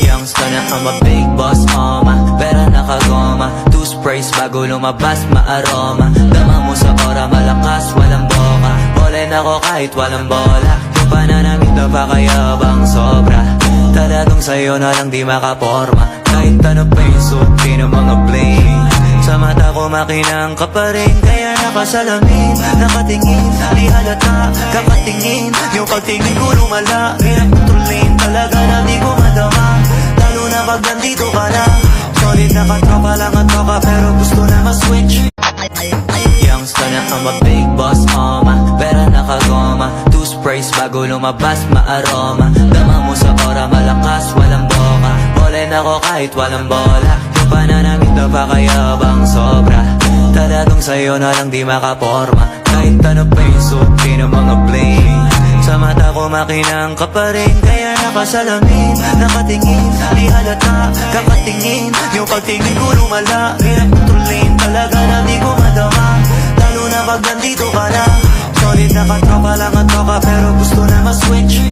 Youngster na I'm a big boss, pera nakagoma, 2 sprays bago lumabas maaroma. Dama mo sa ora, malakas, walang boka. Ballin ako kahit walang bola. Yung pananamit na pakayabang sobra. Talagang sa'yo na lang di makaporma. Kahit ano pa yung suki ng mga bling. Sa mata ko makinang ka pa rin, kaya nakasalamin, nakatingin, di halata, kakatingin. Yung pagtingin ko lumala, hirap kontrolin, talaga na di ko madama. Lalo na pag nandito ka na, solid na katropa lang at tropa, pero gusto na ma-switch. Youngster na I'm a big boss, pera nakagoma, 2 sprays bago lumabas maaroma. Dama mo sa ora, malakas, walang boka. Ballin ako kahit walang bola. Yung pananamit na pakayabang sobra. Talagang sa'yo na lang di makaporma. Kahit ano pa yung suki ng mga bling. Sa mata ko makinang ka pa rin, kaya nakasalamin, nakatingin, di halata, kakatingin. Yung pagtingin ko lumala, hirap kontrolin, talaga na di ko madama. Lalo na pag nandito ka na, solid na katropa lang at tropa, pero gusto na ma-switch.